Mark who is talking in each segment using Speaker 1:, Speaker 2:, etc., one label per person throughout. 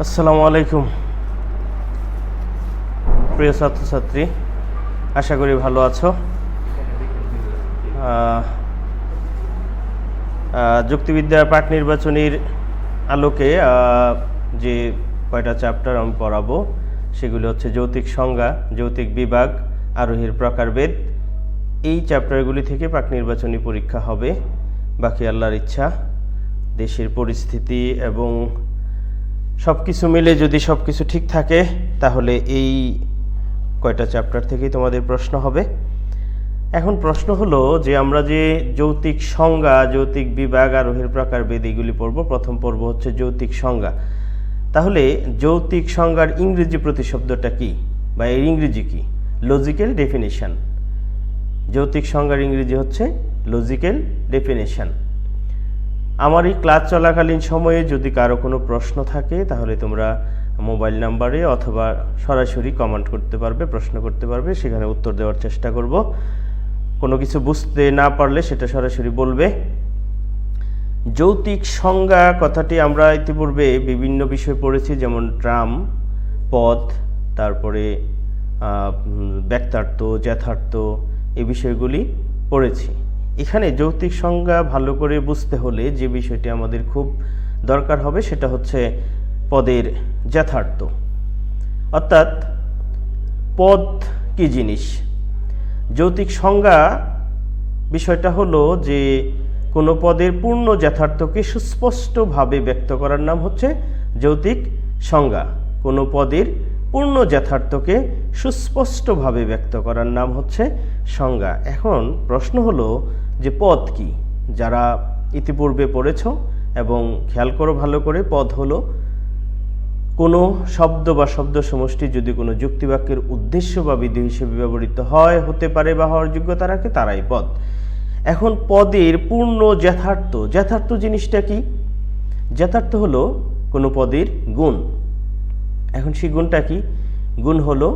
Speaker 1: আসসালামু আলাইকুম প্রিয় ছাত্রছাত্রী, আশা করি ভালো আছো। যুক্তিবিদ্যার পাঠ নির্বাচনীর আলোকে যে কয়টা চ্যাপ্টার আমি পড়াবো সেগুলো হচ্ছে যৌতিক সংজ্ঞা, যৌতিক বিভাগ, আরোহীর প্রকারভেদ। এই চ্যাপ্টারগুলি থেকে পাঠ নির্বাচনী পরীক্ষা হবে। বাকি আল্লাহর ইচ্ছা, দেশের পরিস্থিতি এবং সব কিছু মিলে যদি সব কিছু ঠিক থাকে তাহলে এই কয়টা চ্যাপ্টার থেকেই তোমাদের প্রশ্ন হবে। এখন প্রশ্ন হলো যে আমরা যে যৌতিক সংজ্ঞা, যৌতিক বিভাগ, আরোহীর প্রকারভেদ এইগুলি পড়ব। প্রথম পর্ব হচ্ছে যৌতিক সংজ্ঞা। তাহলে যৌতিক সংজ্ঞার ইংরেজি প্রতিশব্দটা কি বা এর ইংরেজি কি? Logical definition. যৌতিক সংজ্ঞার ইংরেজি হচ্ছে লজিক্যাল ডেফিনেশন। আমার এই ক্লাস চলাকালীন সময়ে যদি কারো কোনো প্রশ্ন থাকে তাহলে তোমরা মোবাইল নাম্বারে অথবা সরাসরি কমেন্ট করতে পারবে, প্রশ্ন করতে পারবে, সেখানে উত্তর দেওয়ার চেষ্টা করব। কোনো কিছু বুঝতে না পারলে সেটা সরাসরি বলবে। যৌতিক সংজ্ঞা কথাটি আমরা ইতিপূর্বে বিভিন্ন বিষয় পড়েছি, যেমন ট্রাম, পদ, তারপরে ব্যক্তার্থ, যথার্থ, এই বিষয়গুলি পড়েছি। এখানে যৌতিক সংজ্ঞা ভালো করে বুঝতে হলে যে বিষয়টি আমাদের খুব দরকার হবে সেটা হচ্ছে পদের যথার্থ, অর্থাৎ পদ কি জিনিস। যৌতিক সংজ্ঞা বিষয়টা হলো যে কোনো পদের পূর্ণ যথার্থকে সুস্পষ্টভাবে ব্যক্ত করার নাম হচ্ছে যৌতিক সংজ্ঞা। কোনো পদের পূর্ণ যথার্থকে সুস্পষ্টভাবে ব্যক্ত করার নাম হচ্ছে সংজ্ঞা। এখন প্রশ্ন হলো যে পদ কি? যারা ইতিপূর্বে পড়েছ এবং খেয়াল করো ভালো করে, পদ হলো কোনো শব্দ বা শব্দ সমষ্টি যদি কোনো যুক্তিবাক্যের উদ্দেশ্য বা বিধি হিসেবে ব্যবহৃত হয়, হতে পারে বা হওয়ার যোগ্যতা রাখে, তারাই পদ। এখন পদের পূর্ণ যথার্থ, যথার্থ জিনিসটা কি? যথার্থ হলো কোনো পদের গুণ। এখন সেই গুণটা কি? গুণ হলো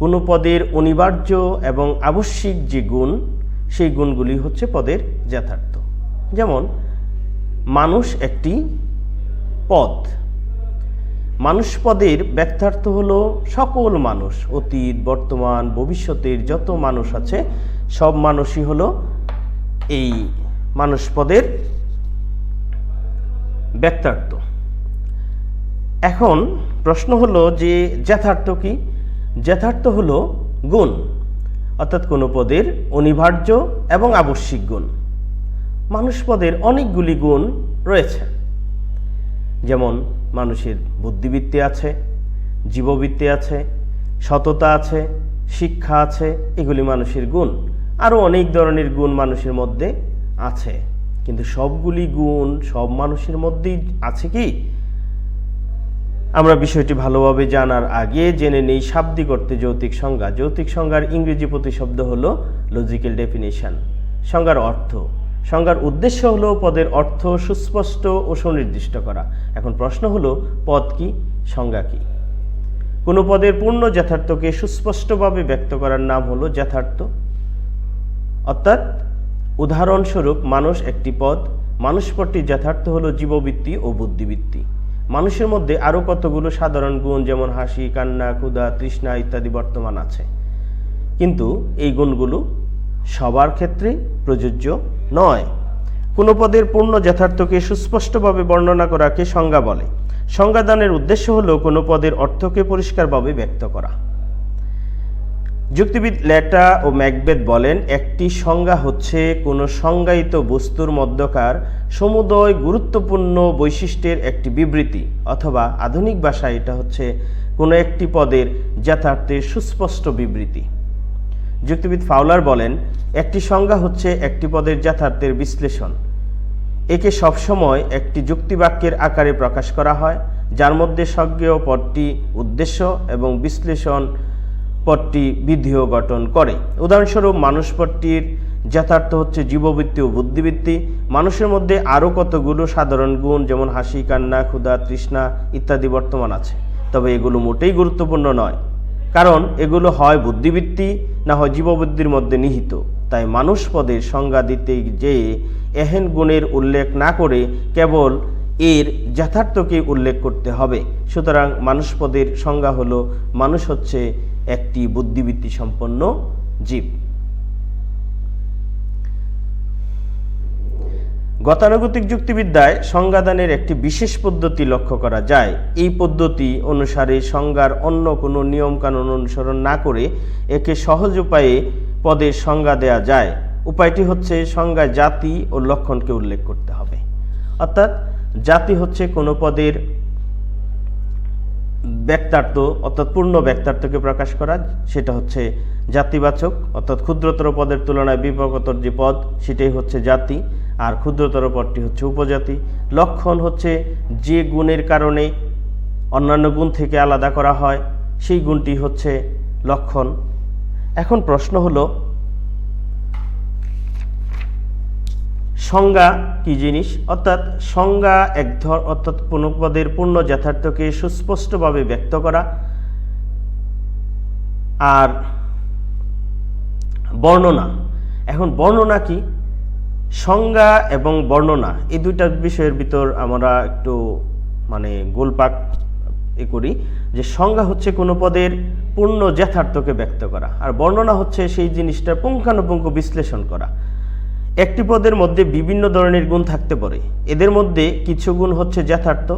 Speaker 1: কোনো পদের অনিবার্য এবং আবশ্যিক যে গুণ, সেই গুণগুলি হচ্ছে পদের যথার্থ। যেমন মানুষ একটি পদ। মানুষ পদের ব্যক্তার্থ হলো সকল মানুষ, অতীত, বর্তমান, ভবিষ্যতের যত মানুষ আছে সব মানুষই হলো এই মানুষ পদের ব্যক্তার্থ। এখন প্রশ্ন হলো যে যথার্থ কি? যথার্থ হলো গুণ, অর্থাৎ কোনো পদের অনিবার্য এবং আবশ্যিক গুণ। মানুষ পদের অনেকগুলি গুণ রয়েছে, যেমন মানুষের বুদ্ধিবৃত্তি আছে, জীববৃত্তি আছে, সততা আছে, শিক্ষা আছে, এগুলি মানুষের গুণ। আরও অনেক ধরনের গুণ মানুষের মধ্যে আছে, কিন্তু সবগুলি গুণ সব মানুষের মধ্যেই আছে কি? আমরা বিষয়টি ভালোভাবে জানার আগে জেনে নেই শাব্দিক অর্থে যৌতিক সংজ্ঞা। যৌতিক সংজ্ঞার ইংরেজি প্রতিশব্দ হলো লজিক্যাল ডেফিনেশন। সংজ্ঞার অর্থ, সংজ্ঞার উদ্দেশ্য হলো পদের অর্থ সুস্পষ্ট ও সুনির্দিষ্ট করা। এখন প্রশ্ন হলো পদ কি, সংজ্ঞা কি? কোনো পদের পূর্ণ যথার্থকে সুস্পষ্টভাবে ব্যক্ত করার নাম হলো যথার্থ। অর্থাৎ উদাহরণস্বরূপ মানুষ একটি পদ। মানুষ পদটির যথার্থ হলো জীববৃত্তি ও বুদ্ধিবৃত্তি। মানুষের মধ্যে আরও কতগুলো সাধারণ গুণ, যেমন হাসি, কান্না, ক্ষুধা, তৃষ্ণা ইত্যাদি বর্তমান আছে, কিন্তু এই গুণগুলো সবার ক্ষেত্রে প্রযোজ্য নয়। কোনো পদের পূর্ণ যথার্থকে সুস্পষ্টভাবে বর্ণনা করাকে সংজ্ঞা বলে। সংজ্ঞাদানের উদ্দেশ্য হলো কোনো পদের অর্থকে পরিষ্কারভাবে ব্যক্ত করা। যুক্তিবিদ লেটা ও ম্যাকবেথ বলেন, একটি সংজ্ঞা হচ্ছে কোনো সংজ্ঞায়িত বস্তুর মধ্যকার সমুদয় গুরুত্বপূর্ণ বৈশিষ্ট্যের একটি বিবৃতি, অথবা আধুনিক ভাষায় এটা হচ্ছে কোনো একটি পদের যথার্থের সুস্পষ্ট বিবৃতি। যুক্তিবিদ ফাউলার বলেন, একটি সংজ্ঞা হচ্ছে একটি পদের যথার্থের বিশ্লেষণ। একে সবসময় একটি যুক্তিবাক্যের আকারে প্রকাশ করা হয়, যার মধ্যে স্বজ্ঞেয় পদটি উদ্দেশ্য এবং বিশ্লেষণ পদটি বিধিও গঠন করে। উদাহরণস্বরূপ মানুষ পদটির যথার্থ হচ্ছে জীববৃত্তি ও বুদ্ধিবৃত্তি। মানুষের মধ্যে আরও কতগুলো সাধারণ গুণ, যেমন হাসি, কান্না, ক্ষুধা, তৃষ্ণা ইত্যাদি বর্তমান আছে, তবে এগুলো মোটেই গুরুত্বপূর্ণ নয়, কারণ এগুলো হয় বুদ্ধিবৃত্তি না হয় জীববুদ্ধির মধ্যে নিহিত। তাই মানুষ পদের সংজ্ঞা দিতে যেয়ে এহেন গুণের উল্লেখ না করে কেবল এর যথার্থকে উল্লেখ করতে হবে। সুতরাং মানুষ পদের সংজ্ঞা হলো মানুষ হচ্ছে একটি বুদ্ধিবৃত্তি সম্পন্ন জীব। গতানুগতিক যুক্তিবিদ্যায় সংজ্ঞাদানের একটি বিশেষ পদ্ধতি লক্ষ্য করা যায়। এই পদ্ধতি অনুসারে সংজ্ঞার অন্য কোনো নিয়মকানুন অনুসরণ না করে একে সহজ উপায়ে পদের সংজ্ঞা দেয়া যায়। উপায়টি হচ্ছে সংজ্ঞায় জাতি ও লক্ষণকে উল্লেখ করতে হবে। অর্থাৎ জাতি হচ্ছে কোনো পদের ব্যক্তার্থ অর্থাৎ পূর্ণ ব্যক্তার্থকে প্রকাশ করা, সেটা হচ্ছে জাতিবাচক, অর্থাৎ ক্ষুদ্রতর পদের তুলনায় বিভাগতর যে পদ সেটাই হচ্ছে জাতি, আর ক্ষুদ্রতর পদটি হচ্ছে উপজাতি। লক্ষণ হচ্ছে যে গুণের কারণে অন্যান্য গুণ থেকে আলাদা করা হয় সেই গুণটি হচ্ছে লক্ষণ। এখন প্রশ্ন হলো সংজ্ঞা কি জিনিস? অর্থাৎ সংজ্ঞা অর্থাৎ কোনো পদের পূর্ণ যথার্থকে সুস্পষ্টভাবে ব্যক্ত করা। আর বর্ণনা, এখন বর্ণনা কি? সংজ্ঞা এবং বর্ণনা এই দুইটা বিষয়ের ভিতর আমরা একটু গোলপাক করি যে সংজ্ঞা হচ্ছে কোনো পদের পূর্ণ যথার্থকে ব্যক্ত করা, আর বর্ণনা হচ্ছে সেই জিনিসটার পুঙ্খানুপুঙ্খ বিশ্লেষণ করা। একটি পদের মধ্যে বিভিন্ন ধরনের গুণ থাকতে পারে। এদের মধ্যে কিছু গুণ হচ্ছে যথার্থ,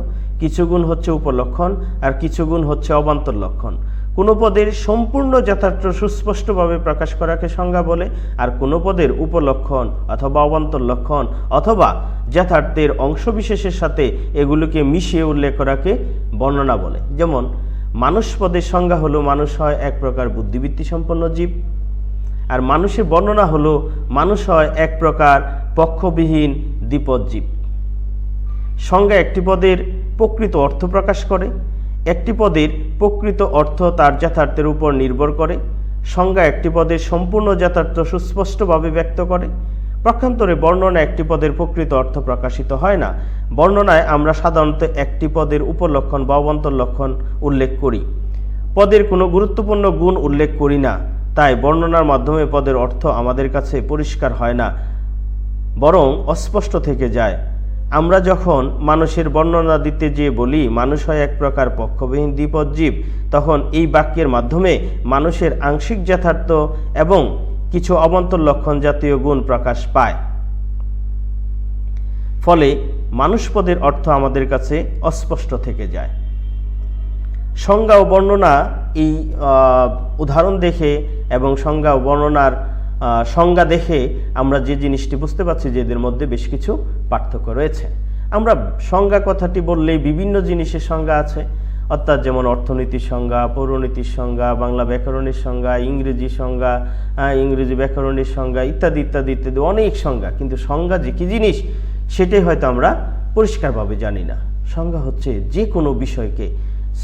Speaker 1: কিছু গুণ হচ্ছে উপলক্ষণ, আর কিছু গুণ হচ্ছে অবান্তর লক্ষণ। কোনো পদের সম্পূর্ণ যথার্থ সুস্পষ্টভাবে প্রকাশ করাকে সংজ্ঞা বলে, আর কোনো পদের উপলক্ষণ অথবা অবান্তর লক্ষণ অথবা যথার্থের অংশবিশেষের সাথে এগুলোকে মিশিয়ে উল্লেখ করাকে বর্ণনা বলে। যেমন মানুষ পদের সংজ্ঞা হলো মানুষ হয় এক প্রকার বুদ্ধিবৃত্তি সম্পন্ন জীব, আর মানুষের বর্ণনা হলো মানুষ হয় এক প্রকার পক্ষবিহীন দ্বিপদ জীব। সংজ্ঞা একটি পদের প্রকৃত অর্থ প্রকাশ করে, একটি পদের প্রকৃত অর্থ তার যথার্থের উপর নির্ভর করে। সংজ্ঞা একটি পদের সম্পূর্ণ যথার্থ সুস্পষ্টভাবে ব্যক্ত করে। পক্ষান্তরে বর্ণনা একটি পদের প্রকৃত অর্থ প্রকাশিত হয় না। বর্ণনায় আমরা সাধারণত একটি পদের উপলক্ষণ বা অবান্তর লক্ষণ উল্লেখ করি, পদের কোনো গুরুত্বপূর্ণ গুণ উল্লেখ করি না। তাই বর্ণনার মাধ্যমে পদের অর্থ আমাদের কাছে পরিষ্কার হয় না, বরং অস্পষ্ট থেকে যায়। আমরা যখন মানুষের বর্ণনা দিতে যেয়ে বলি মানুষ হয় এক প্রকার পক্ষবিহীন দ্বিপদ জীব, তখন এই বাক্যের মাধ্যমে মানুষের আংশিক যথার্থ এবং কিছু অবান্তর লক্ষণ জাতীয় গুণ প্রকাশ পায়। ফলে মানুষ পদের অর্থ আমাদের কাছে অস্পষ্ট থেকে যায়। সংজ্ঞা ও বর্ণনা এই উদাহরণ দেখে এবং সংজ্ঞা ও বর্ণনার সংজ্ঞা দেখে আমরা যে জিনিসটি বুঝতে পারছি যে এদের মধ্যে বেশ কিছু পার্থক্য রয়েছে। আমরা সংজ্ঞা কথাটি বললেই বিভিন্ন জিনিসের সংজ্ঞা আছে, অর্থাৎ যেমন অর্থনীতির সংজ্ঞা, পৌরনীতির সংজ্ঞা, বাংলা ব্যাকরণের সংজ্ঞা, ইংরেজি সংজ্ঞা, ইংরেজি ব্যাকরণের সংজ্ঞা ইত্যাদি ইত্যাদি ইত্যাদি অনেক সংজ্ঞা। কিন্তু সংজ্ঞা যে কী জিনিস সেটাই হয়তো আমরা পরিষ্কারভাবে জানি না। সংজ্ঞা হচ্ছে যে কোনো বিষয়কে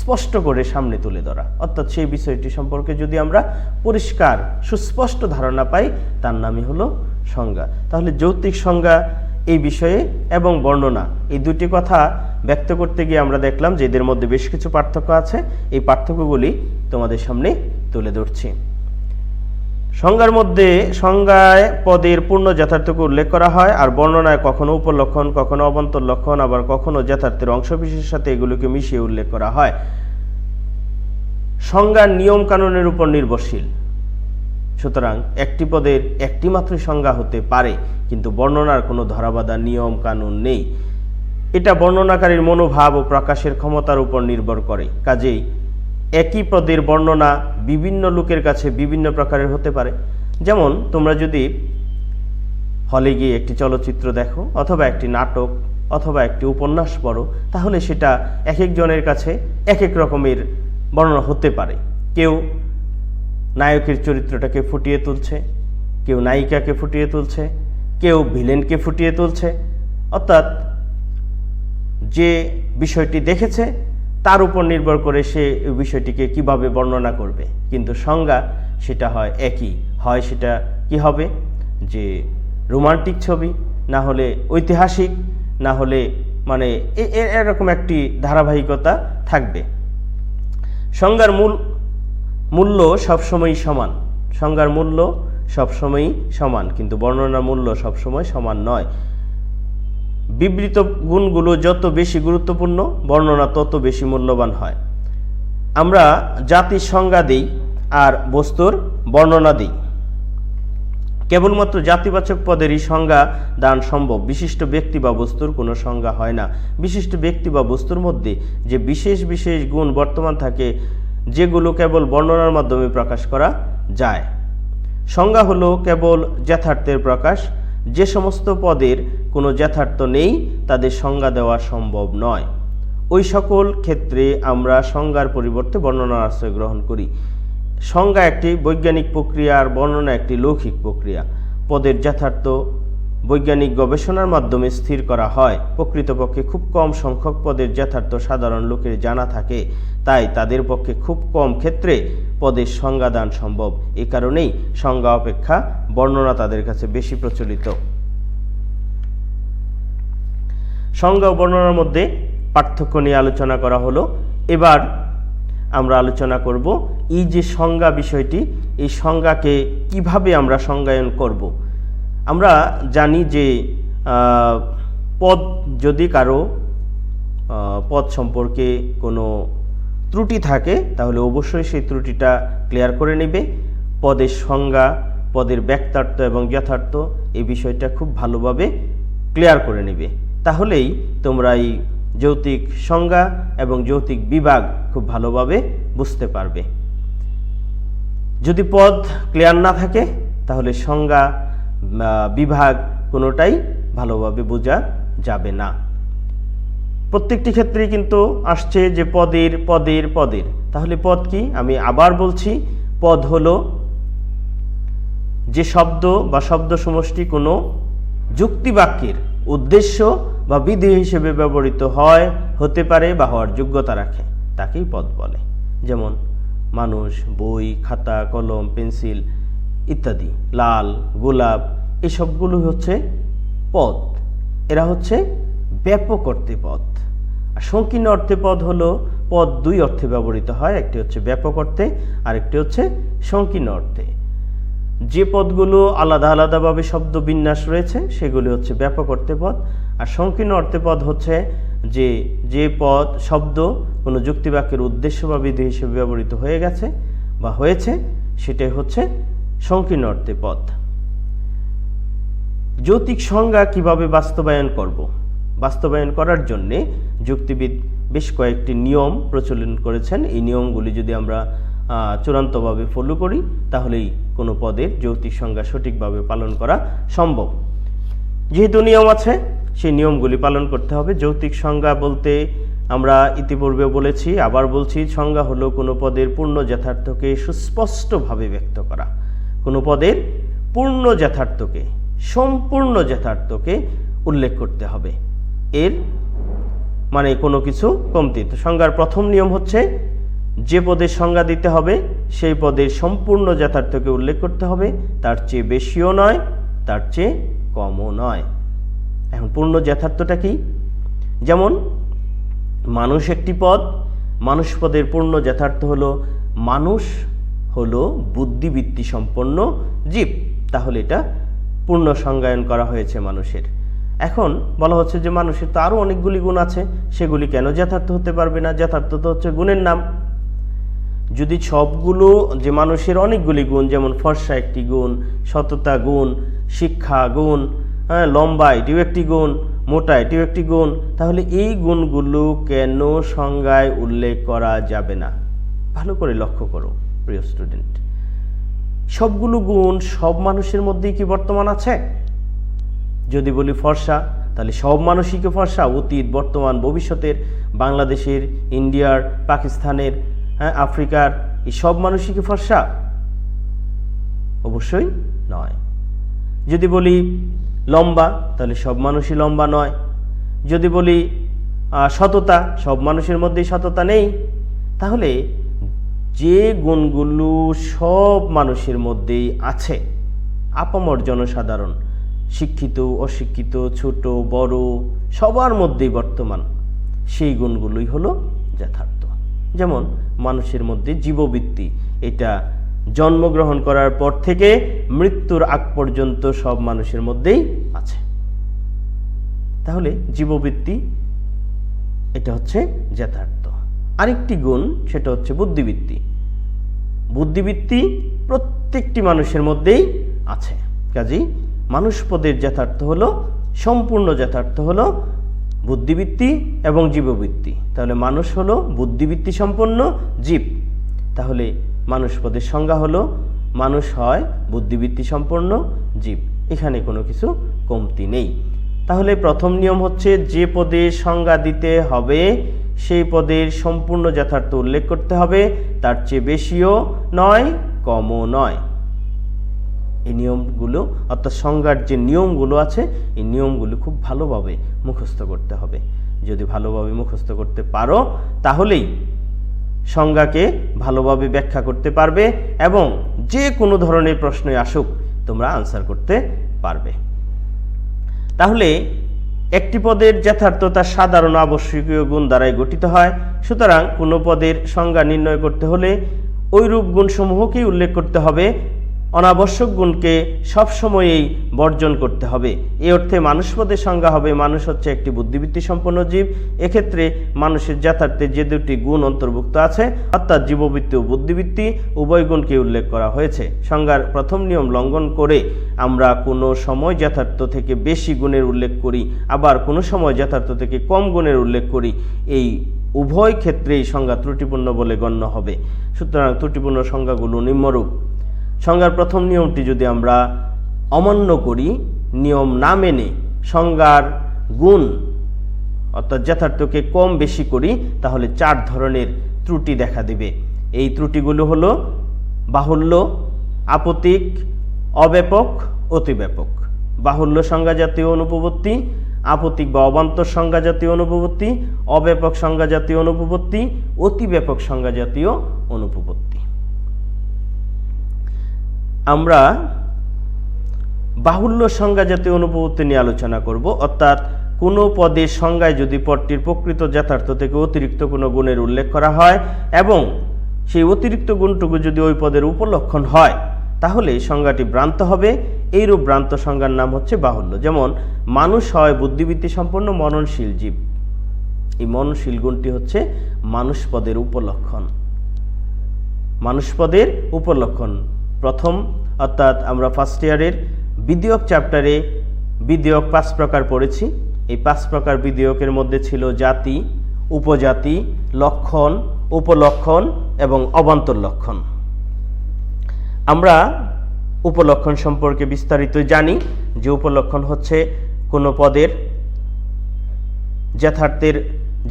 Speaker 1: স্পষ্ট করে সামনে তুলে ধরা, অর্থাৎ সেই বিষয়টি সম্পর্কে যদি আমরা পরিষ্কার সুস্পষ্ট ধারণা পাই তার নামই হলো সংজ্ঞা। তাহলে যৌক্তিক সংজ্ঞা এই বিষয়ে এবং বর্ণনা এই দুটি কথা ব্যক্ত করতে গিয়ে আমরা দেখলাম যে এদের মধ্যে বেশ কিছু পার্থক্য আছে। এই পার্থক্যগুলি তোমাদের সামনে তুলে ধরছি। সংজ্ঞার মধ্যে সংজ্ঞায় পদের পূর্ণ যথার্থকে উল্লেখ করা হয়, আর বর্ণনায় কখনো উপলক্ষণ, কখনো অবান্তর লক্ষণ, আবার কখনো যথার্থের অংশবিশেষের সাথে এগুলোকে মিশিয়ে উল্লেখ করা হয়। সংজ্ঞার নিয়ম কানুনের উপর নির্ভরশীল। সুতরাং একটি পদের একটি মাত্র সংজ্ঞা হতে পারে, কিন্তু বর্ণনার কোনো ধরাবাঁধা নিয়ম কানুন নেই। এটা বর্ণনাকারীর মনোভাব ও প্রকাশের ক্ষমতার উপর নির্ভর করে। কাজেই একই পদের বর্ণনা বিভিন্ন লোকের কাছে বিভিন্ন প্রকারের হতে পারে। যেমন তোমরা যদি হলে গিয়ে একটি চলচ্চিত্র দেখো অথবা একটি নাটক অথবা একটি উপন্যাস পড়ো, তাহলে সেটা এক একজনের কাছে এক এক রকমের বর্ণনা হতে পারে। কেউ নায়কের চরিত্রটাকে ফুটিয়ে তুলছে, কেউ নায়িকাকে ফুটিয়ে তুলছে, কেউ ভিলেনকে ফুটিয়ে তুলছে। অর্থাৎ যে বিষয়টি দেখেছে তার উপর নির্ভর করে সে বিষয়টিকে কিভাবে বর্ণনা করবে। কিন্তু সংজ্ঞা সেটা হয় একই, হয় সেটা কি হবে যে রোমান্টিক ছবি, না হলে ঐতিহাসিক, না হলে এরকম একটি ধারাবাহিকতা থাকবে। সংজ্ঞার মূল্য সবসময়ই সমান। সংজ্ঞার মূল্য সবসময়ই সমান, কিন্তু বর্ণনার মূল্য সবসময় সমান নয়। বিবৃত গুণগুলো যত বেশি গুরুত্বপূর্ণ, বর্ণনা তত বেশি মূল্যবান হয়। আমরা জাতির সংজ্ঞা দিই আর বস্তুর বর্ণনা দিই। কেবলমাত্র জাতিবাচক পদেরই সংজ্ঞা দান সম্ভব, বিশিষ্ট ব্যক্তি বা বস্তুর কোনো সংজ্ঞা হয় না। বিশিষ্ট ব্যক্তি বা বস্তুর মধ্যে যে বিশেষ বিশেষ গুণ বর্তমান থাকে, যেগুলো কেবল বর্ণনার মাধ্যমে প্রকাশ করা যায়। সংজ্ঞা হলো কেবল যথার্থের প্রকাশ। যে সমস্ত পদের কোনো যথার্থ নেই তাদের সংজ্ঞা দেওয়া সম্ভব নয়। ওই সকল ক্ষেত্রে আমরা সংজ্ঞার পরিবর্তে বর্ণনার আশ্রয় গ্রহণ করি। সংজ্ঞা একটি বৈজ্ঞানিক প্রক্রিয়া আর বর্ণনা একটি লৌকিক প্রক্রিয়া। পদের যথার্থ বৈজ্ঞানিক গবেষণার মাধ্যমে স্থির করা হয়। প্রকৃতপক্ষে খুব কম সংখ্যক পদের যথার্থ সাধারণ লোকের জানা থাকে, তাই তাদের পক্ষে খুব কম ক্ষেত্রে পদের সংজ্ঞা দান সম্ভব। এ কারণেই সংজ্ঞা অপেক্ষা বর্ণনা তাদের কাছে বেশি প্রচলিত। সংজ্ঞা ও বর্ণনার মধ্যে পার্থক্য নিয়ে আলোচনা করা হলো। এবার আমরা আলোচনা করব এই যে সংজ্ঞা বিষয়টি, এই সংজ্ঞাকে কিভাবে আমরা সংজ্ঞায়ন করব। আমরা জানি যে পদ, যদি কারো পদ সম্পর্কে কোনো ত্রুটি থাকে তাহলে অবশ্যই সেই ত্রুটিটা ক্লিয়ার করে নেবে। পদের সংজ্ঞা, পদের ব্যক্তার্থ এবং যথার্থ এই বিষয়টা খুব ভালোভাবে ক্লিয়ার করে নেবে। তাহলেই তোমরা এই যৌক্তিক সংজ্ঞা এবং যৌক্তিক বিভাগ খুব ভালোভাবে বুঝতে পারবে। যদি পদ ক্লিয়ার না থাকে তাহলে সংজ্ঞা বিভাগ কোনোটাই ভালোভাবে বোঝা যাবে না। প্রত্যেকটি ক্ষেত্রেই কিন্তু আসছে যে পদের পদের পদের। তাহলে পদ কি? আমি আবার বলছি, পদ হলো যে শব্দ বা শব্দ সমষ্টি কোনো যুক্তিবাক্যের উদ্দেশ্য বা বিধেয় হিসেবে ব্যবহৃত হয়, হতে পারে বা হওয়ার যোগ্যতা রাখে, তাকেই পদ বলে। যেমন মানুষ, বই, খাতা, কলম, পেন্সিল ইত্যাদি, লাল, গোলাপ, এসবগুলো হচ্ছে পদ। এরা হচ্ছে ব্যাপক অর্থে পদ। আর সংকীর্ণ অর্থে পদ হলো পদ দুই অর্থে ব্যবহৃত হয়, একটি হচ্ছে ব্যাপক অর্থে আর একটি হচ্ছে সংকীর্ণ অর্থে। যে পদগুলো আলাদা আলাদাভাবে শব্দ বিন্যাস রয়েছে সেগুলি হচ্ছে ব্যাপক অর্থে পদ। আর সংকীর্ণ অর্থে পদ হচ্ছে যে পদ শব্দ কোনো যুক্তিবাক্যের উদ্দেশ্য বা বিধি হিসেবে ব্যবহৃত হয়ে গেছে বা হয়েছে, সেটাই হচ্ছে সংকীর্ণ অর্থে পদ। যৌক্তিক সংজ্ঞা কিভাবে বাস্তবায়ন করব? বাস্তবায়ন করার জন্যে যুক্তিবিদ বেশ কয়েকটি নিয়ম প্রচলন করেছেন। এই নিয়মগুলি যদি আমরা চূড়ান্তভাবে ফলো করি তাহলেই কোনো পদের যৌক্তিক সংজ্ঞা সঠিকভাবে পালন করা সম্ভব। যেহেতু নিয়ম আছে, সেই নিয়মগুলি পালন করতে হবে। যৌক্তিক সংজ্ঞা বলতে আমরা ইতিপূর্বে বলেছি, আবার বলছি, সংজ্ঞা হলো কোনো পদের পূর্ণ যথার্থকে সুস্পষ্টভাবে ব্যক্ত করা। কোনো পদের পূর্ণ যথার্থকে, সম্পূর্ণ যথার্থকে উল্লেখ করতে হবে, এর মানে কোনো কিছু কমতি। তো সংজ্ঞার প্রথম নিয়ম হচ্ছে যে পদের সংজ্ঞা দিতে হবে সেই পদের সম্পূর্ণ যথার্থকে উল্লেখ করতে হবে, তার চেয়ে বেশিও নয়, তার চেয়ে কমও নয়। এখন পূর্ণ যথার্থটা কি? যেমন মানুষ একটি পদ, মানুষ পদের পূর্ণ যথার্থ হলো মানুষ হলো বুদ্ধিবৃত্তি সম্পন্ন জীব। তাহলে এটা পূর্ণ সংজ্ঞায়ন করা হয়েছে মানুষের। এখন বলা হচ্ছে যে মানুষের তো আরও অনেকগুলি গুণ আছে, সেগুলি কেন যথার্থ হতে পারবে না? যথার্থ তো হচ্ছে গুণের নাম। যদি সবগুলো, যে মানুষের অনেকগুলি গুণ, যেমন ফর্সা একটি গুণ, সততা গুণ, শিক্ষা গুণ, লম্বা এটিও একটি গুণ, মোটা এটিও একটি গুণ, তাহলে এই গুণগুলো কেন সংজ্ঞায় উল্লেখ করা যাবে না? ভালো করে লক্ষ্য করো প্রিয় স্টুডেন্ট, সবগুলো গুণ সব মানুষের মধ্যেই কি বর্তমান আছে? যদি বলি ফর্সা, তাহলে সব মানুষই কি ফর্সা? অতীত, বর্তমান, ভবিষ্যতের, বাংলাদেশের, ইন্ডিয়ার, পাকিস্তানের, আফ্রিকার, এই সব মানুষই কি ফর্সা? অবশ্যই নয়। যদি বলি লম্বা, তাহলে সব মানুষই লম্বা নয়। যদি বলি সততা, সব মানুষের মধ্যেই সততা নেই। তাহলে যে গুণগুলো সব মানুষের মধ্যেই আছে, আপামর জনসাধারণ, শিক্ষিত, অশিক্ষিত, ছোট বড়, সবার মধ্যেই বর্তমান, সেই গুণগুলোই হলো যথার্থ। যেমন মানুষের মধ্যে জীববৃত্তি, এটা জন্মগ্রহণ করার পর থেকে মৃত্যুর আগ পর্যন্ত সব মানুষের মধ্যেই আছে। তাহলে জীববৃত্তি এটা হচ্ছে যথার্থ। আরেকটি গুণ সেটা হচ্ছে বুদ্ধিবৃত্তি। বুদ্ধিবৃত্তি প্রত্যেকটি মানুষের মধ্যেই আছে। কাজেই মানুষ পদের যথার্থ হলো, সম্পূর্ণ যথার্থ হলো বুদ্ধিবৃত্তি এবং জীববৃত্তি। তাহলে মানুষ হলো বুদ্ধিবৃত্তি সম্পন্ন জীব। তাহলে মানুষ পদের সংজ্ঞা হলো মানুষ হয় বুদ্ধিবৃত্তি সম্পন্ন জীব। এখানে কোনো কিছু কমতি নেই। তাহলে প্রথম নিয়ম হচ্ছে যে পদের সংজ্ঞা দিতে হবে সেই পদের সম্পূর্ণ যথার্থ উল্লেখ করতে হবে, তার চেয়ে বেশিও নয় কমও নয়। এই নিয়মগুলো অর্থাৎ সংজ্ঞার যে নিয়মগুলো আছে এই নিয়মগুলো খুব ভালোভাবে মুখস্থ করতে হবে। যদি ভালোভাবে মুখস্থ করতে পারো তাহলেই সংজ্ঞাকে ভালোভাবে ব্যাখ্যা করতে পারবে এবং যে কোনো ধরনের প্রশ্নই আসুক তোমরা আনসার করতে পারবে। তাহলে একটি পদের যথার্থতা সাধারণ আবশ্যকীয় গুণ দ্বারাই গঠিত হয়। সুতরাং কোনো পদের সংজ্ঞা নির্ণয় করতে হলে ওইরূপ গুণসমূহকেই উল্লেখ করতে হবে, অনাবশ্যক গুণকে সবসময়েই বর্জন করতে হবে। এই অর্থে মানুষ পদের সংজ্ঞা হবে মানুষ হচ্ছে একটি বুদ্ধিবৃত্তি সম্পন্ন জীব। এক্ষেত্রে মানুষের যথার্থে যে দুটি গুণ অন্তর্ভুক্ত আছে অর্থাৎ জীববৃত্তি ও বুদ্ধিবৃত্তি উভয় গুণকে উল্লেখ করা হয়েছে। সংজ্ঞার প্রথম নিয়ম লঙ্ঘন করে আমরা কোনো সময় যথার্থ থেকে বেশি গুণের উল্লেখ করি, আবার কোনো সময় যথার্থ থেকে কম গুণের উল্লেখ করি। এই উভয় ক্ষেত্রেই সংজ্ঞা ত্রুটিপূর্ণ বলে গণ্য হবে। সুতরাং ত্রুটিপূর্ণ সংজ্ঞাগুলো নিম্নরূপ। সংজ্ঞার প্রথম নিয়মটি যদি আমরা অমান্য করি, নিয়ম না মেনে সংজ্ঞার গুণ অর্থাৎ যথার্থকে কম বেশি করি, তাহলে 4 ধরনের ত্রুটি দেখা দিবে। এই ত্রুটিগুলো হলো বাহুল্য, আপতিক, অব্যাপক, অতিব্যাপক। বাহুল্য সংজ্ঞা জাতীয় অনুপপত্তি, আপতিক বা অবান্তর সংজ্ঞা জাতীয় অনুপপত্তি, অব্যাপক সংজ্ঞা জাতীয় অনুপপত্তি, অতিব্যাপক সংজ্ঞা জাতীয় অনুপপত্তি। আমরা বাহুল্য সংজ্ঞা জাতীয় অনুপপত্তি নিয়ে আলোচনা করব। অর্থাৎ কোনো পদের সংজ্ঞায় যদি পদটির প্রকৃত যথার্থ থেকে অতিরিক্ত কোনো গুণের উল্লেখ করা হয় এবং সেই অতিরিক্ত গুণটুকু যদি ওই পদের উপলক্ষণ হয় তাহলে সংজ্ঞাটি ভ্রান্ত হবে। এইরূপ ভ্রান্ত সংজ্ঞার নাম হচ্ছে বাহুল্য। যেমন মানুষ হয় বুদ্ধিবৃত্তি সম্পন্ন মননশীল জীব। এই মননশীল গুণটি হচ্ছে মানুষ পদের উপলক্ষণ। মানুষ পদের উপলক্ষণ প্রথম অর্থাৎ আমরা ফার্স্ট ইয়ারের বিধিয়ক চ্যাপ্টারে বিধিয়ক 5 প্রকার পড়েছি। এই 5 প্রকার বিধিয়কের মধ্যে ছিল জাতি, উপজাতি, লক্ষণ, উপলক্ষণ এবং অবান্তর লক্ষণ। আমরা উপলক্ষণ সম্পর্কে বিস্তারিত জানি যে উপলক্ষণ হচ্ছে কোনো পদের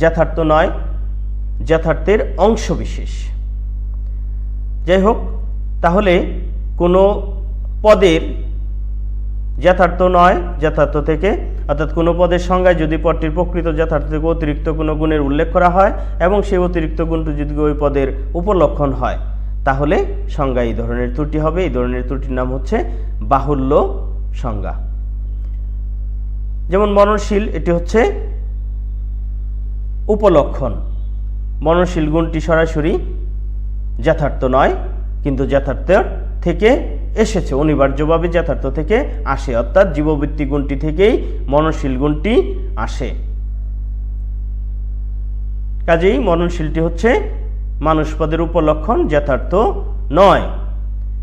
Speaker 1: যথার্থ নয়, যথার্থের অংশবিশেষ। যাই হোক, তাহলে কোনো পদের যথার্থ নয় যথার্থ থেকে অর্থাৎ কোনো পদের সংজ্ঞায় যদি পদটির প্রকৃত যথার্থ থেকে অতিরিক্ত কোনো গুণের উল্লেখ করা হয় এবং সেই অতিরিক্ত গুণটি যদি ওই পদের উপলক্ষণ হয় তাহলে সংজ্ঞা এই ধরনের ত্রুটি হবে। এই ধরনের ত্রুটির নাম হচ্ছে বাহুল্য সংজ্ঞা। যেমন মননশীল, এটি হচ্ছে উপলক্ষণ। মননশীল গুণটি সরাসরি যথার্থ নয় কিন্তু যথার্থ থেকে এসেছে, অনিবার্যভাবে যথার্থ থেকে আসে, অর্থাৎ জীববৃত্তি গুণটি থেকেই মননশীল গুণটি আসে। কাজেই মননশীলটি হচ্ছে মানুষ পদের উপলক্ষণ, যথার্থ নয়।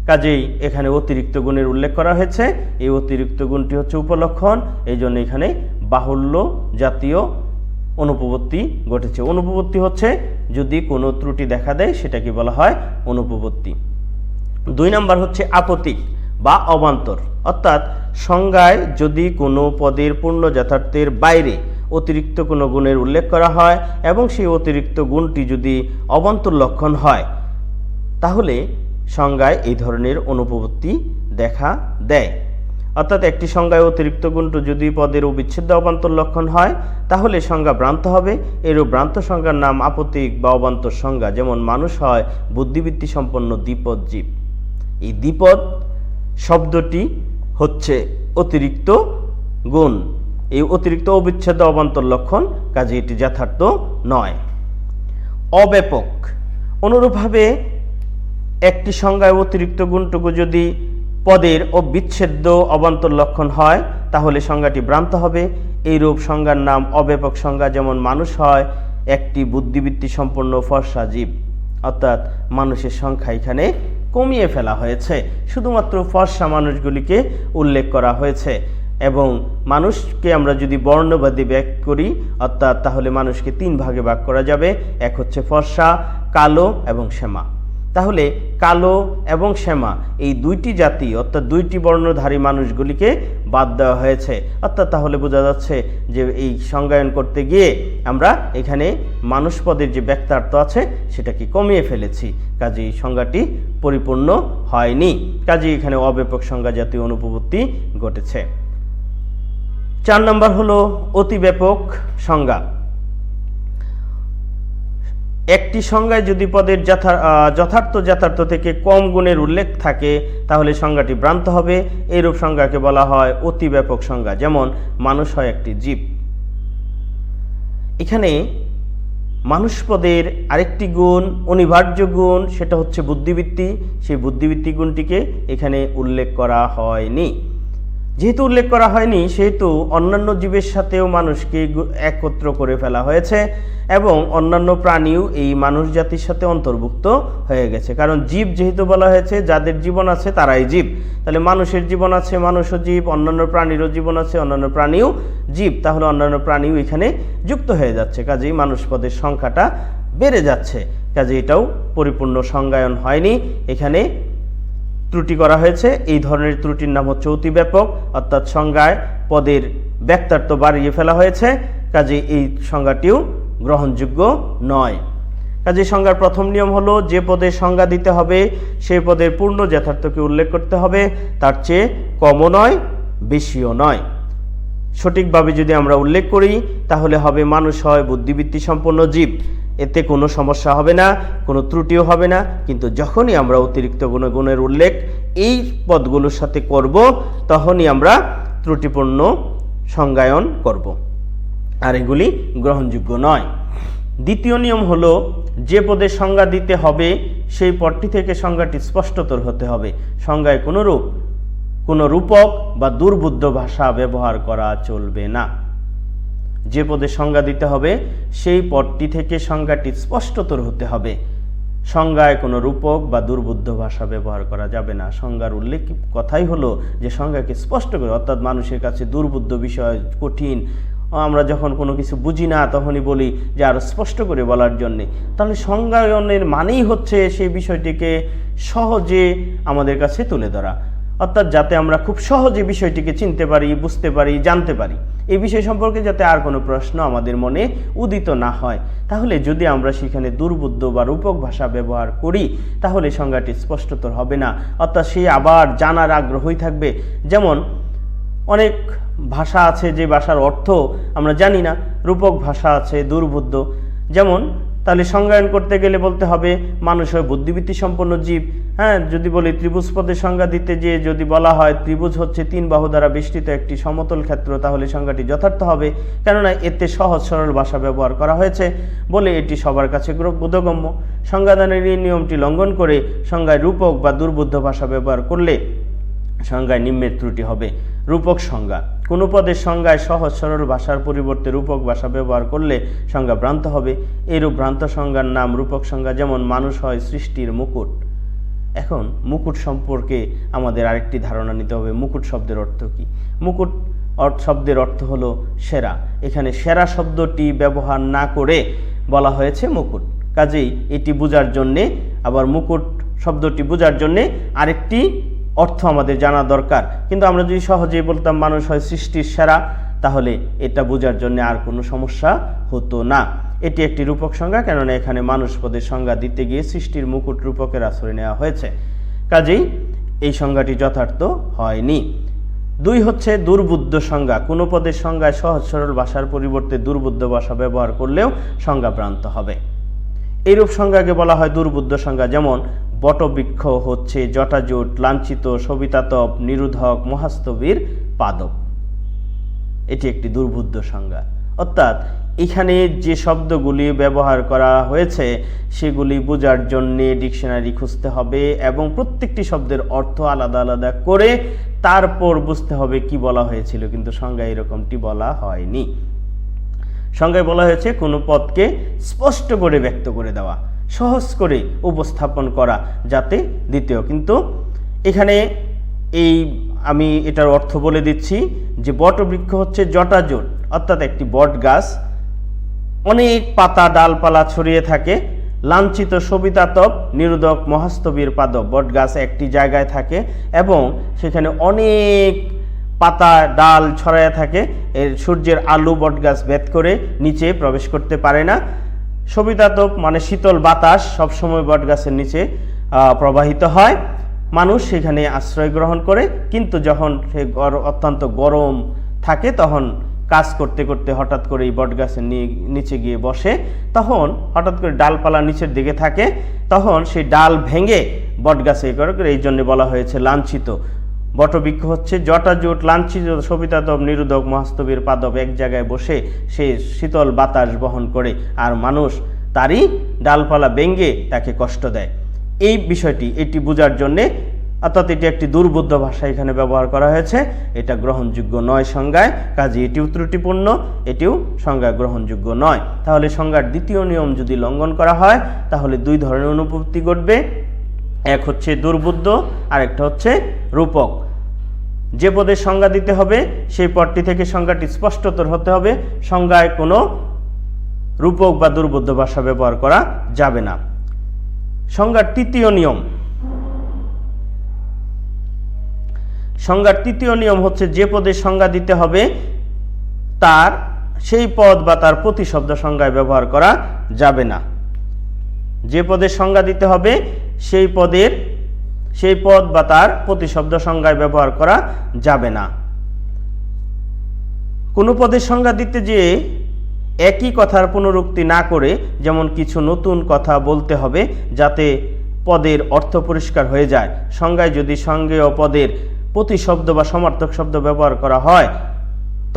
Speaker 1: কাজেই এখানে অতিরিক্ত গুণের উল্লেখ করা হয়েছে। এই অতিরিক্ত গুণটি হচ্ছে উপলক্ষণ, এই জন্য এখানে বাহুল্য জাতীয় অনুপপত্তি ঘটেছে। অনুপপত্তি হচ্ছে যদি কোনো ত্রুটি দেখা দেয় সেটাকে বলা হয় অনুপপত্তি। 2 নম্বর হচ্ছে আপতিক বা অবান্তর, অর্থাৎ সংজ্ঞায় যদি কোনো পদের পূর্ণ যথার্থের বাইরে অতিরিক্ত কোনো গুণের উল্লেখ করা হয় এবং সেই অতিরিক্ত গুণটি যদি অবান্তর লক্ষণ হয় তাহলে সংজ্ঞায় এই ধরনের অনুপপত্তি দেখা দেয়। অর্থাৎ একটি সংজ্ঞায় অতিরিক্ত গুণটি যদি পদের অবিচ্ছেদ্য অবান্তর লক্ষণ হয় তাহলে সংজ্ঞা ভ্রান্ত হবে। এরূপ ভ্রান্ত সংজ্ঞার নাম আপতিক বা অবান্তর সংজ্ঞা। যেমন মানুষ হয় বুদ্ধিবৃত্তি সম্পন্ন দ্বিপদ জীব। এই দ্বিপদ শব্দটি হচ্ছে অতিরিক্ত গুণ, এই অতিরিক্ত অবিচ্ছেদ্য অবান্তর লক্ষণ, কাজে এটি যথার্থ নয়। অব্যাপক, অনুরূপভাবে একটি সংজ্ঞায় অতিরিক্ত গুণটুকু যদি পদের অবিচ্ছেদ্য অবান্তর লক্ষণ হয় তাহলে সংজ্ঞাটি ভ্রান্ত হবে। এইরূপ সংজ্ঞার নাম অব্যাপক সংজ্ঞা। যেমন মানুষ হয় একটি বুদ্ধিবৃত্তি সম্পন্ন ফর্সা জীব, অর্থাৎ মানুষের সংখ্যা এখানে কমিয়ে ফেলা হয়েছে, শুধুমাত্র ফর্সা মানুষগুলিকে উল্লেখ করা হয়েছে। এবং মানুষকে আমরা যদি বর্ণবাদী ভাগ করি, অর্থাৎ তাহলে মানুষকে 3 ভাগে ভাগ করা যাবে। এক হচ্ছে ফর্সা, কালো এবং শ্যামা। তাহলে কালো এবং শ্যামা এই 2টি জাতি, অর্থাৎ 2টি বর্ণধারী মানুষগুলিকে বাদ দেওয়া হয়েছে। অর্থাৎ তাহলে বোঝা যাচ্ছে যে এই সংজ্ঞায়ন করতে গিয়ে আমরা এখানে মানুষ পদের যে ব্যক্তার্থ আছে সেটাকে কমিয়ে ফেলেছি, কাজেই সংজ্ঞাটি পরিপূর্ণ হয়নি। কাজেই এখানে অব্যাপক সংজ্ঞা জাতীয় অনুপপত্তি ঘটেছে। 4 নম্বর হলো অতিব্যাপক সংজ্ঞা। একটি সংজ্ঞায় যদি পদের যথার্থ যথার্থ থেকে কম গুণের উল্লেখ থাকে তাহলে সংজ্ঞাটি ভ্রান্ত হবে। এইরূপ সংজ্ঞাকে বলা হয় অতিব্যাপক সংজ্ঞা। যেমন মানুষ হয় একটি জীব। এখানে মানুষ পদের আরেকটি গুণ, অনিবার্য গুণ, সেটা হচ্ছে বুদ্ধিবৃত্তি। সেই বুদ্ধিবৃত্তি গুণটিকে এখানে উল্লেখ করা হয়নি। যেহেতু উল্লেখ করা হয়নি সেহেতু অন্যান্য জীবের সাথেও মানুষকে একত্র করে ফেলা হয়েছে এবং অন্যান্য প্রাণীও এই মানুষ জাতির সাথে অন্তর্ভুক্ত হয়ে গেছে। কারণ জীব যেহেতু বলা হয়েছে, যাদের জীবন আছে তারাই জীব। তাহলে মানুষের জীবন আছে, মানুষও জীব, অন্যান্য প্রাণীরও জীবন আছে, অন্যান্য প্রাণীও জীব। তাহলে অন্যান্য প্রাণীও এখানে যুক্ত হয়ে যাচ্ছে, কাজেই মানুষ পদের সংখ্যাটা বেড়ে যাচ্ছে। কাজে এটাও পরিপূর্ণ সংজ্ঞায়ন হয়নি, এখানে ত্রুটি করা হয়েছে। এই ধরনের ত্রুটির নাম হচ্ছে অতিব্যাপক, অর্থাৎ সংজ্ঞায় পদের ব্যক্তার্থ বাড়িয়ে ফেলা হয়েছে, কাজে এই সংজ্ঞাটিও গ্রহণযোগ্য নয়। কাজে সংজ্ঞার প্রথম নিয়ম হলো যে পদের সংজ্ঞা দিতে হবে সেই পদের পূর্ণ যথার্থকে উল্লেখ করতে হবে, তার চেয়ে কমও নয় বেশিও নয়। সঠিকভাবে যদি আমরা উল্লেখ করি তাহলে হবে মানুষ হয় বুদ্ধিবৃত্তি সম্পন্ন জীব, এতে কোনো সমস্যা হবে না, কোনো ত্রুটিও হবে না। কিন্তু যখনই আমরা অতিরিক্ত গুণের উল্লেখ এই পদগুলোর সাথে করব তখনই আমরা ত্রুটিপূর্ণ সংজ্ঞায়ন করব, আর এগুলি গ্রহণযোগ্য নয়। দ্বিতীয় নিয়ম হলো যে পদের সংজ্ঞা দিতে হবে সেই পদটি থেকে সংজ্ঞাটি স্পষ্টতর হতে হবে। সংজ্ঞায় কোনো রূপক বা দুর্বোধ্য ভাষা ব্যবহার করা চলবে না। যে পদের সংজ্ঞা দিতে হবে সেই পদটি থেকে সংজ্ঞাটি স্পষ্টতর হতে হবে। সংজ্ঞায় কোনো রূপক বা দুর্বোধ্য ভাষা ব্যবহার করা যাবে না। সংজ্ঞার উল্লেখ কথাই হলো যে সংজ্ঞাকে স্পষ্ট করে, অর্থাৎ মানুষের কাছে দুর্বোধ্য বিষয়, কঠিন, আমরা যখন কোনো কিছু বুঝি না তখনই বলি যে আরো স্পষ্ট করে বলার জন্যে। তাহলে সংজ্ঞায়নের মানেই হচ্ছে সেই বিষয়টিকে সহজে আমাদের কাছে তুলে ধরা, অর্থাৎ যাতে আমরা খুব সহজে বিষয়টিকে চিনতে পারি, বুঝতে পারি, জানতে পারি। এই বিষয় সম্পর্কে যাতে আর কোনো প্রশ্ন আমাদের মনে উদিত না হয়। তাহলে যদি আমরা সেখানে দুর্বোধ্য বা রূপক ভাষা ব্যবহার করি তাহলে সংজ্ঞাটি স্পষ্টতর হবে না, অর্থাৎ সে আবার জানার আগ্রহই থাকবে। যেমন অনেক ভাষা আছে যে ভাষার অর্থ আমরা জানি না, রূপক ভাষা আছে, দুর্বোধ্য। যেমন তাহলে সংজ্ঞায়ন করতে গেলে বলতে হবে মানুষ হয় বুদ্ধিবৃত্তি সম্পন্ন জীব। হ্যাঁ, যদি বলি ত্রিভুজ পদের সংজ্ঞা দিতে যে যদি বলা হয় ত্রিভুজ হচ্ছে 3 বাহু দ্বারা বেষ্টিত একটি সমতল ক্ষেত্র, তাহলে সংজ্ঞাটি যথার্থ হবে, কেননা এতে সহজ সরল ভাষা ব্যবহার করা হয়েছে বলে এটি সবার কাছে বোধগম্য। সংজ্ঞাদানের এই নিয়মটি লঙ্ঘন করে সংজ্ঞায় রূপক বা দুর্বোধ্য ভাষা ব্যবহার করলে সংজ্ঞায় নিম্নের ত্রুটি হবে। রূপক সংজ্ঞা: কোনো পদের সংজ্ঞায় সহজ সরল ভাষার পরিবর্তে রূপক ভাষা ব্যবহার করলে সংজ্ঞা ভ্রান্ত হবে। এরূপ ভ্রান্ত সংজ্ঞার নাম রূপক সংজ্ঞা। যেমন মানুষ হয় সৃষ্টির মুকুট। এখন মুকুট সম্পর্কে আমাদের আরেকটি ধারণা নিতে হবে। মুকুট শব্দের অর্থ কি? মুকুট শব্দের অর্থ হলো সেরা। এখানে সেরা শব্দটি ব্যবহার না করে বলা হয়েছে মুকুট, কাজেই এটি বোঝার জন্যে, আবার মুকুট শব্দটি বোঝার জন্যে আরেকটি অর্থ আমাদের জানা দরকার। কিন্তু আমরা যদি সহজেই বলতাম মানুষ হয় সৃষ্টির সেরা, তাহলে এটা বোঝার জন্য আর কোনো সমস্যা হতো না। এটি একটি রূপক সংজ্ঞা, কেননা এখানে মানুষ পদের সংজ্ঞা দিতে গিয়ে সৃষ্টির মুকুট রূপকের আশ্রয় নেওয়া হয়েছে, কাজেই এই সংজ্ঞাটি যথার্থ হয়নি। 2 হচ্ছে দুর্বোধ্য সংজ্ঞা। কোনো পদের সংজ্ঞায় সহজ সরল ভাষার পরিবর্তে দুর্বোধ্য ভাষা ব্যবহার করলেও সংজ্ঞা ভ্রান্ত হবে। এইরূপ সংজ্ঞাকে বলা হয় দুর্বোধ্য সংজ্ঞা। যেমন বটবৃক্ষ হচ্ছে জটাজুট, লাঞ্ছিত, সবিতাতপ, নিরোধক, মহাস্তবীর পাদপ। এটি একটি দুর্বোধ্য সংজ্ঞা, অর্থাৎ এখানে যে শব্দগুলি ব্যবহার করা হয়েছে সেগুলি বোঝার জন্য ডিকশনারি খুঁজতে হবে এবং প্রত্যেকটি শব্দের অর্থ আলাদা আলাদা করে তারপর বুঝতে হবে কি বলা হয়েছিল, কিন্তু সংজ্ঞায় এরকমটি বলা হয়নি। সংজ্ঞায় বলা হয়েছে কোনো পদকে স্পষ্ট করে ব্যক্ত করে দেওয়া, সহজ করে উপস্থাপন করা যাতে দ্বিতীয়। কিন্তু এখানে আমি এটার অর্থ বলে দিচ্ছি যে বটবৃক্ষ হচ্ছে জটাজোট, অর্থাৎ একটি বট গাছ, অনেক পাতা ডালপালা ছড়িয়ে থাকে, লাঞ্ছিত সবিতাতপ নিরোধক মহাস্তবীর পাদপ। বট গাছ একটি জায়গায় থাকে এবং সেখানে অনেক পাতা ডাল ছড়ায় থাকে, এর সূর্যের আলো বট গাছ ভেদ করে নিচে প্রবেশ করতে পারে না। সবিতাতপ মানে শীতল বাতাস সবসময় বট গাছের নিচে প্রবাহিত হয়, মানুষ সেখানে আশ্রয় গ্রহণ করে। কিন্তু যখন সে অত্যন্ত গরম থাকে তখন কাজ করতে করতে হঠাৎ করে এই বট গাছের নিচে গিয়ে বসে, তখন হঠাৎ করে ডালপালা নিচের দিকে থাকে, তখন সেই ডাল ভেঙে বট গাছে করে, এই জন্য বলা হয়েছে লাঞ্ছিত। বটবৃক্ষ হচ্ছে জটাজোট, লাঞ্ছিত সবিতাতপ নিরোধক মহাস্তবীর পাদপ, এক জায়গায় বসে সে শীতল বাতাস বহন করে আর মানুষ তারই ডালপালা ভেঙে তাকে কষ্ট দেয়। এই বিষয়টি এটি বোঝার জন্যে, অর্থাৎ এটি একটি দুর্বোধ্য ভাষা এখানে ব্যবহার করা হয়েছে, এটা গ্রহণযোগ্য নয় সংজ্ঞায়, কাজে এটিও ত্রুটিপূর্ণ, এটিও সংজ্ঞা গ্রহণযোগ্য নয়। তাহলে সংজ্ঞার দ্বিতীয় নিয়ম যদি লঙ্ঘন করা হয় তাহলে দুই ধরনের অনুপপত্তি ঘটবে, এক হচ্ছে দুর্বোধ্য আর একটা হচ্ছে রূপক। যে পদের সংজ্ঞা দিতে হবে সেই পদটি থেকে সংজ্ঞাটি স্পষ্টতর হতে হবে, সংজ্ঞায় কোনো রূপক বা দুর্বোধ্য ভাষা ব্যবহার করা যাবে না। সংজ্ঞার তৃতীয় নিয়ম, সংজ্ঞার তৃতীয় নিয়ম হচ্ছে যে পদের সংজ্ঞা দিতে হবে তার সেই পদ বা তার প্রতিশব্দ সংজ্ঞায় ব্যবহার করা যাবে না। যে পদের সংজ্ঞা দিতে হবে সেই পদ বা তার প্রতিশব্দ সংজ্ঞায় ব্যবহার করা যাবে না। কোনো পদের সংজ্ঞা দিতে যেয়ে একই কথার পুনরুক্তি না করে, যেমন কিছু নতুন কথা বলতে হবে যাতে পদের অর্থ পরিষ্কার হয়ে যায়। সংজ্ঞায় যদি সঙ্গেয় পদের প্রতিশব্দ বা সমার্থক শব্দ ব্যবহার করা হয়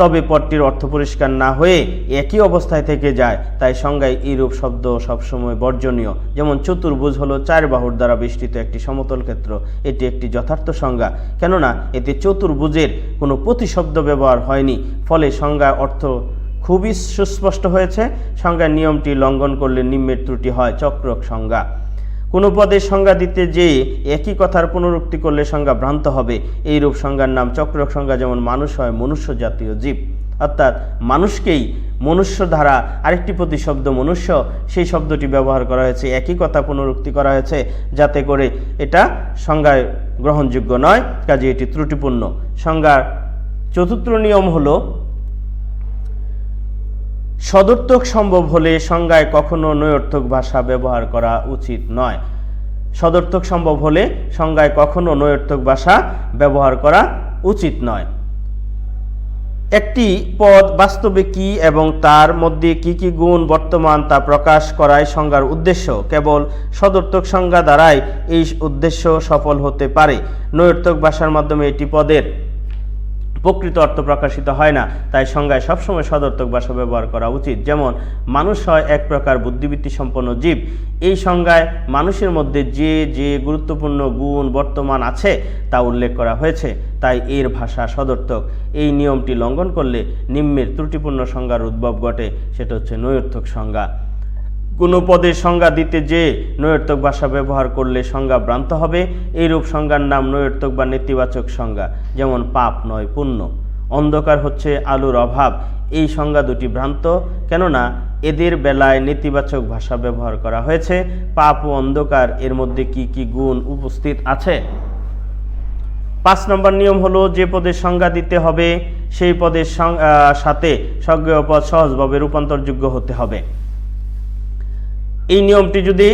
Speaker 1: তবে পদটির অর্থ পরিষ্কার না হয়ে একই অবস্থায় থেকে যায়, তাই সংজ্ঞায় এইরূপ শব্দ সবসময় বর্জনীয়। যেমন চতুর্ভুজ হলো 4 বাহুর দ্বারা বেষ্টিত একটি সমতল ক্ষেত্র, এটি একটি যথার্থ সংজ্ঞা, কেননা এতে চতুর্ভুজের কোনো প্রতিশব্দ ব্যবহার হয়নি, ফলে সংজ্ঞার অর্থ খুবই সুস্পষ্ট হয়েছে। সংজ্ঞার নিয়মটি লঙ্ঘন করলে নিম্নের ত্রুটি হয় চক্রক সংজ্ঞা। কোনো পদের সংজ্ঞা দিতে যেয়ে একই কথার পুনরুক্তি করলে সংজ্ঞা ভ্রান্ত হবে, এইরূপ সংজ্ঞার নাম চক্রক সংজ্ঞা। যেমন মানুষ হয় মনুষ্য জাতীয় জীব, অর্থাৎ মানুষকেই মনুষ্য দ্বারা আরেকটি প্রতিশব্দ মনুষ্য, সেই শব্দটি ব্যবহার করা হয়েছে, একই কথা পুনরুক্তি করা হয়েছে, যাতে করে এটা সংজ্ঞায় গ্রহণযোগ্য নয়, কাজে এটি ত্রুটিপূর্ণ। সংজ্ঞার চতুর্থ নিয়ম হলো সদর্থক সম্ভব হলে সংজ্ঞায় কখনো নৈর্থক ভাষা ব্যবহার করা উচিত নয়। সদর্থক সম্ভব হলে সংজ্ঞায় কখনো নৈর্থক ভাষা ব্যবহার করা উচিত নয়। একটি পদ বাস্তবে কি এবং তার মধ্যে কি কি গুণ বর্তমান তা প্রকাশ করাই সংজ্ঞার উদ্দেশ্য। কেবল সদর্থক সংজ্ঞা দ্বারাই এই উদ্দেশ্য সফল হতে পারে। নৈর্থক ভাষার মাধ্যমে এটি পদের প্রকৃত অর্থ প্রকাশিত হয় না, তাই সংজ্ঞায় সবসময় সদর্থক ভাষা ব্যবহার করা উচিত। যেমন মানুষ হয় এক প্রকার বুদ্ধিবৃত্তি সম্পন্ন জীব, এই সংজ্ঞায় মানুষের মধ্যে যে যে গুরুত্বপূর্ণ গুণ বর্তমান আছে তা উল্লেখ করা হয়েছে, তাই এর ভাষা সদর্থক। এই নিয়মটি লঙ্ঘন করলে নিম্নের ত্রুটিপূর্ণ সংজ্ঞার উদ্ভব ঘটে, সেটা হচ্ছে নৈর্থক সংজ্ঞা। কোনো পদের সংজ্ঞা দিতে যে নৈর্থক ভাষা ব্যবহার করলে সংজ্ঞা ভ্রান্ত হবে, এইরূপ সংজ্ঞার নাম নৈর্থক বা নেতিবাচক সংজ্ঞা। যেমন পাপ নয় পুণ্য, অন্ধকার হচ্ছে আলোর অভাব, এই সংজ্ঞা দুটি ভ্রান্ত, কেননা এদের বেলায় নেতিবাচক ভাষা ব্যবহার করা হয়েছে। পাপ ও অন্ধকার এর মধ্যে কি কি গুণ উপস্থিত আছে। 5 নম্বর নিয়ম হলো যে পদের সংজ্ঞা দিতে হবে সেই পদের সাথে সজ্ঞেয় পদ সহজভাবে রূপান্তরযোগ্য হতে হবে। এই নিয়মটি যদি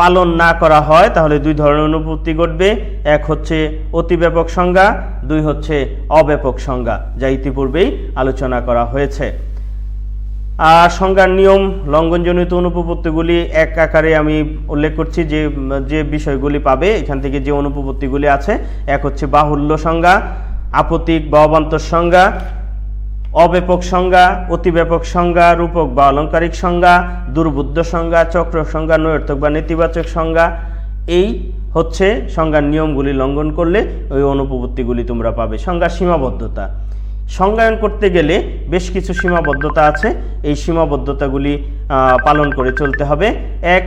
Speaker 1: পালন না করা হয় তাহলে দুই ধরনের অনুপপত্তি ঘটবে, এক হচ্ছে অতিব্যাপক সংজ্ঞা, দুই হচ্ছে অব্যাপক সংজ্ঞা, যা ইতিপূর্বেই আলোচনা করা হয়েছে। আর সংজ্ঞার নিয়ম লঙ্ঘনজনিত অনুপপত্তিগুলি এক আকারে আমি উল্লেখ করছি, যে বিষয়গুলি পাবে এখান থেকে যে অনুপপত্তিগুলি আছে। এক হচ্ছে বাহুল্য সংজ্ঞা, আপতিক বা অবান্তর সংজ্ঞা, অব্যাপক সংজ্ঞা, অতিব্যাপক সংজ্ঞা, রূপক বা অলংকারিক সংজ্ঞা, দুর্বোধ্য সংজ্ঞা, চক্র সংজ্ঞা, নৈর্থক বা নেতিবাচক সংজ্ঞা। এই হচ্ছে সংজ্ঞার নিয়মগুলি লঙ্ঘন করলে ওই অনুপপত্তিগুলি তোমরা পাবে। সংজ্ঞার সীমাবদ্ধতা, সংজ্ঞায়ন করতে গেলে বেশ কিছু সীমাবদ্ধতা আছে, এই সীমাবদ্ধতাগুলি পালন করে চলতে হবে। এক,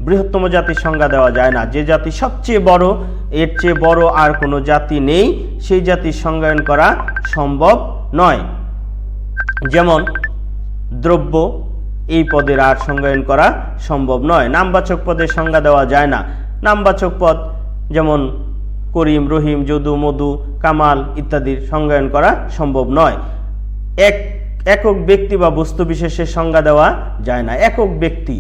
Speaker 1: বৃহত্তম জাতির সংজ্ঞা দেওয়া যায় না। যে জাতি সবচেয়ে বড়, এর চেয়ে বড় আর কোনো জাতি নেই, সেই জাতির সংজ্ঞায়ন করা সম্ভব নয়। যেমন দ্রব্য, এই পদের আর সংজ্ঞায়ন করা সম্ভব নয়। নামবাচক পদের সংজ্ঞা দেওয়া যায় না। নামবাচক পদ যেমন করিম, রহিম, যদু, মধু, কামাল ইত্যাদির সংজ্ঞায়ন করা সম্ভব নয়। একক ব্যক্তি বা বস্তু বিশেষের সংজ্ঞা দেওয়া যায় না। একক ব্যক্তি,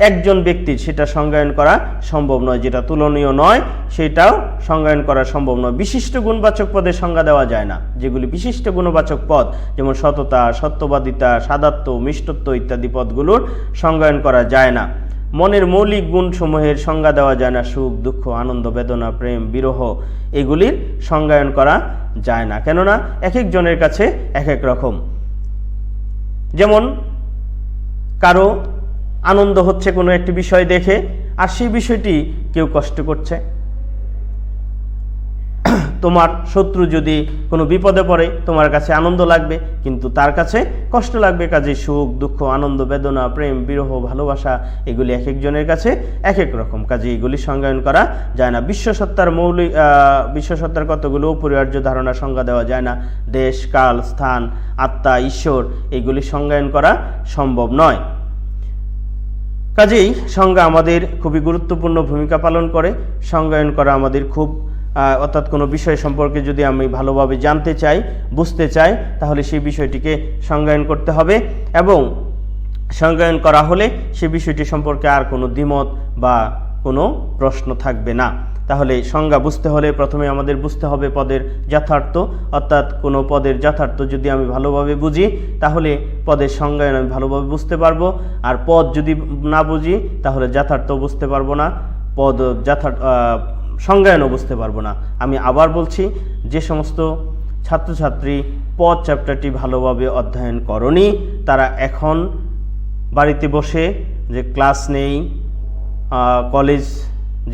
Speaker 1: একজন ব্যক্তির, সেটা সংজ্ঞায়ন করা সম্ভব নয়। যেটা তুলনীয় নয় সেটাও সংজ্ঞায়ন করা সম্ভব নয়। বিশিষ্ট গুণবাচক পদের সংজ্ঞা দেওয়া যায় না। যেগুলি বিশিষ্ট গুণবাচক পদ, যেমন সততা, সত্যবাদিতা, সাদাত্ম, মিষ্টত্ব ইত্যাদি পদগুলোর সংজ্ঞায়ন করা যায় না। মনের মৌলিক গুণসমূহের সংজ্ঞা দেওয়া যায় না। সুখ, দুঃখ, আনন্দ, বেদনা, প্রেম, বিরহ, এগুলির সংজ্ঞায়ন করা যায় না, কেননা এক একজনের কাছে এক এক রকম। যেমন কারো আনন্দ হচ্ছে কোনো একটি বিষয় দেখে, আর সেই বিষয়টি কেউ কষ্ট করছে। তোমার শত্রু যদি কোনো বিপদে পড়ে, তোমার কাছে আনন্দ লাগবে, কিন্তু তার কাছে কষ্ট লাগবে। কাজে সুখ, দুঃখ, আনন্দ, বেদনা, প্রেম, বিরহ, ভালোবাসা, এগুলি এক একজনের কাছে এক এক রকম। কাজে এগুলি সংজ্ঞায়ন করা যায় না। বিশ্বসত্তার কতগুলো অপরিহার্য ধারণা সংজ্ঞা দেওয়া যায় না। দেশ, কাল, স্থান, আত্মা, ঈশ্বর, এগুলি সংজ্ঞায়ন করা সম্ভব নয়। কাজেই সংজ্ঞা আমাদের খুবই গুরুত্বপূর্ণ ভূমিকা পালন করে। সংজ্ঞায়ন করা আমাদের খুব, অর্থাৎ কোনো বিষয় সম্পর্কে যদি আমি ভালোভাবে জানতে চাই, বুঝতে চাই, তাহলে সেই বিষয়টিকে সংজ্ঞায়ন করতে হবে, এবং সংজ্ঞায়ন করা হলে সেই বিষয়টি সম্পর্কে আর কোনো দ্বিমত বা কোনো প্রশ্ন থাকবে না। তাহলে সংজ্ঞা বুঝতে হলে প্রথমে আমাদের বুঝতে হবে পদের যথার্থ, অর্থাৎ কোনো পদের যথার্থ যদি আমি ভালোভাবে বুঝি, তাহলে পদের সংজ্ঞায়ন আমি ভালোভাবে বুঝতে পারবো। আর পদ যদি না বুঝি, তাহলে যথার্থ বুঝতে পারবো না, পদ সংজ্ঞায়নও বুঝতে পারবো না। আমি আবার বলছি, যে সমস্ত ছাত্রছাত্রী পদ চ্যাপ্টারটি ভালোভাবে অধ্যয়ন করনি, তারা এখন বাড়িতে বসে, যে ক্লাস নেই, কলেজ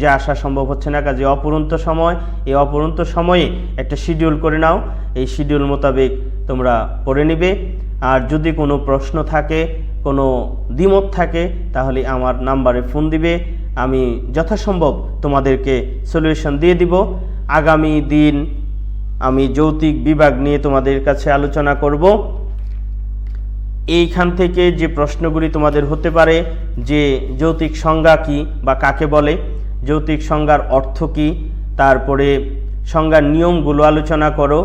Speaker 1: যে আসা সম্ভব হচ্ছে না, কাজে অপরন্ত সময়, এই অপরন্ত সময়ে একটা শিডিউল করে নাও। এই শিডিউল মোতাবেক তোমরা পড়ে নিবে। আর যদি কোনো প্রশ্ন থাকে, কোনো দ্বিমত থাকে, তাহলে আমার নাম্বারে ফোন দিবে। আমি যথাসম্ভব তোমাদেরকে সলিউশন দিয়ে দিব। আগামী দিন আমি যৌতিক বিভাগ নিয়ে তোমাদের কাছে আলোচনা করব। এইখান থেকে যে প্রশ্নগুলি তোমাদের হতে পারে, যে যৌতিক সংজ্ঞা কি বা কাকে বলে, যৌতিক সংজ্ঞার অর্থ কি, তারপরে সংজ্ঞার নিয়মগুলো আলোচনা করো,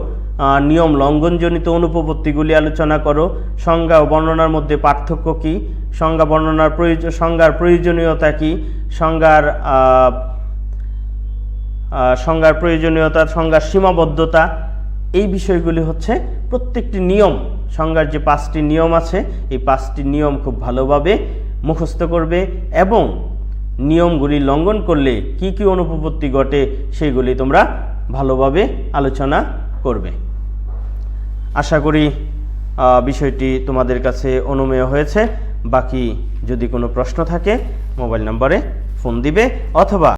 Speaker 1: নিয়ম লঙ্ঘনজনিত অনুপপত্তিগুলি আলোচনা করো, সংজ্ঞা ও বর্ণনার মধ্যে পার্থক্য কি, সংজ্ঞার প্রয়োজনীয়তা কি, সংজ্ঞার প্রয়োজনীয়তা, সংজ্ঞার সীমাবদ্ধতা, এই বিষয়গুলি হচ্ছে প্রত্যেকটি নিয়ম। সংজ্ঞার যে 5টি নিয়ম আছে, এই 5টি নিয়ম খুব ভালোভাবে মুখস্থ করবে, এবং নিয়মগুলি লঙ্ঘন করলে কি কি অনুপপত্তি ঘটে সেগুলি তোমরা ভালোভাবে আলোচনা করবে। আশা করি বিষয়টি তোমাদের কাছে অনুমেয় হয়েছে। বাকি যদি কোনো প্রশ্ন থাকে, মোবাইল নম্বরে ফোন দিবে, অথবা